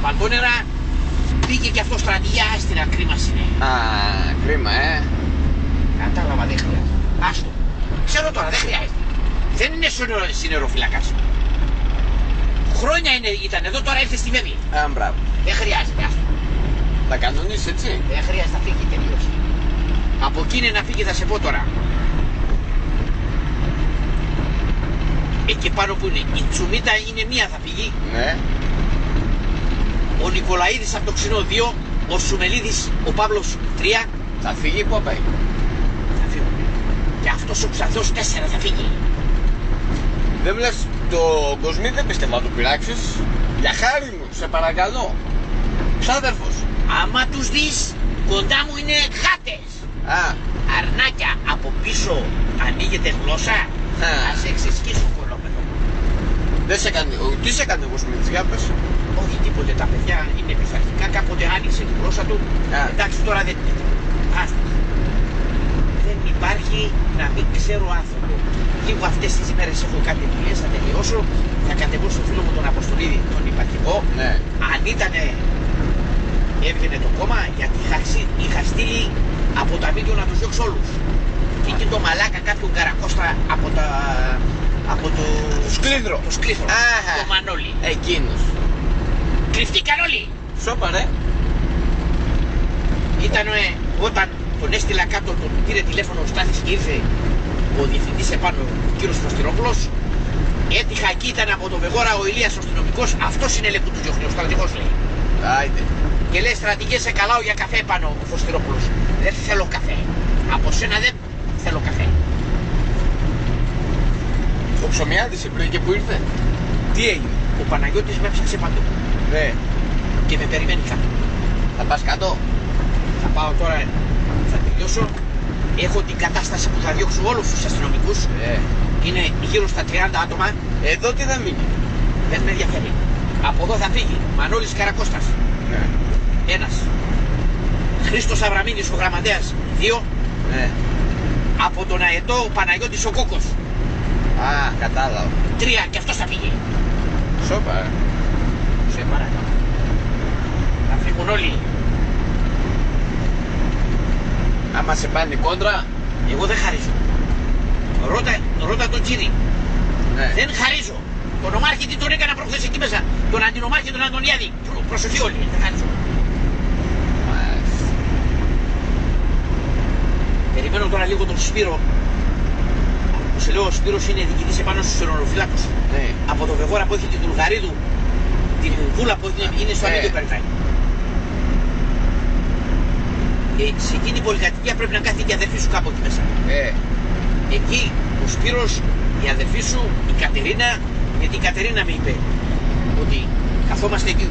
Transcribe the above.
βαλτόνερα, πήγε και αυτό στρατηγιά στην ακρίμαση. Α, κρίμα, Κατάλαβα, δεν χρειάζεται. Άστο. Ξέρω τώρα, δεν χρειάζεται. Δεν είναι συνεροφυλακάς. Χρόνια ήταν εδώ, τώρα ήρθε στη Βέβη. Α, μπράβο. Δεν χρειάζεται, άστο. Θα κανονίσεις έτσι. Δεν χρειάζεται, θα φύγει, τελείωσε. Από εκείνη να φύγει θα σε πω τώρα. Εκεί πάνω που είναι η Τσουμίτα είναι μία, θα φύγει. Ναι. Ο Νικολαίδης από το Ξινό 2, ο Σουμελίδης, ο Παύλος 3. Θα φύγει, πού πάει. Θα φύγουν. Και αυτός ο Ψαθός 4 θα φύγει. Δεν λες το Κοσμί, δεν πιστεύω να το πειράξεις. Για χάρη μου, σε παρακαλώ. Ξάδερφος. Άμα τους δεις, κοντά μου είναι χάτες. Α, Αρνάκια από πίσω ανοίγεται γλώσσα. Θα σε ξεσκίσω κολόπεδο. δεν σε έκανε, τι σε έκανε ο Κοσμίτης, για πες. Όχι τίποτε, τα παιδιά είναι πειθαρχικά, κάποτε άνοιξε τη γλώσσα του. Εντάξει, τώρα δεν είναι τίποτα. Άστα. Δεν υπάρχει να μην ξέρω άνθρωπο. Λίγο αυτές τις ημέρες έχω κάτι δουλειές, θα τελειώσω. Θα κατεβώ στο φίλο μου τον Αποστολίδη, τον υπαρχικό. Ναι. Αν ήτανε, έβγαινε το κόμμα, γιατί είχα στείλει από τα βίντεο να τους διώξω όλους. Και εκεί το μαλάκα κάποιον καρακώστα από το Σκλίδρο. Το Σκλίδρο. Αχα. Το Μανώλη. Εκείνος. Κρυφτήκαν όλοι. Σώπα, ρε. Ήταν όταν τον έστειλα κάτω, τον πήρε τηλέφωνο ο Στάθης και ήρθε ο διευθυντής επάνω, ο κύριος Φωστηρόπουλος. Έτυχα εκεί, ήταν από τον Βεγόρα ο Ηλίας ο αστυνομικός. Αυτός είναι λέει που του διώχνει, ο στρατηγός λέει. Άιντε. Και λέει στρατηγέ, σε καλάω για καφέ πάνω ο Φωστηρόπουλος. Δεν θέλω καφέ. Από σένα δεν θέλω καφέ. Ο Ψωμιάδης είπε και που ήρθε. Τι έγινε. Ο Παναγιώτης με έψαξε παντού. Ναι. Και με περιμένει κάτω. Θα πας κάτω. Θα πάω τώρα, θα τελειώσω. Έχω την κατάσταση που θα διώξω όλους τους αστυνομικούς. Είναι γύρω στα 30 άτομα. Εδώ τι θα μείνει. Δεν με ενδιαφέρει. Από εδώ θα φύγει Μανώλης Καρακώστας. Ναι. Ένας. Χρήστος Αβραμίδης ο γραμματέας. 2. Ναι. Από τον αετό ο Παναγιώτης ο Κόκκος. Α, κατάλαβα. 3 και αυτός θα φύγει. Σώπα, Σε παρακαλώ. Θα φύγουν όλοι. Άμα σε πάνε κόντρα. Εγώ δεν χαρίζω. Ρώτα τον Τζίρι. Ναι. Δεν χαρίζω. Τον ομάρχη τι τον έκανα προχθές εκεί μέσα. Τον αντινομάρχη τον Αντωνιάδη. Προσοχή όλοι. Δεν χαρίζω. Μάλιστα. Περιμένω τώρα λίγο τον Σπύρο. Που σε λέω ο Σπύρος είναι διοικητής επάνω στους αερονοφυλάκους. Ναι. Από τον Βεγόρα που έχει την Τουλγαρίδου, την Βούλα που είναι στο αμύντιο περνάει. Και σε εκείνη την πολυκατοικία πρέπει να κάθεται και η αδερφή σου κάπου εκεί μέσα. Εκεί ο Σπύρος, η αδερφή σου, η Κατερίνα, γιατί η Κατερίνα με είπε ότι καθόμαστε εκεί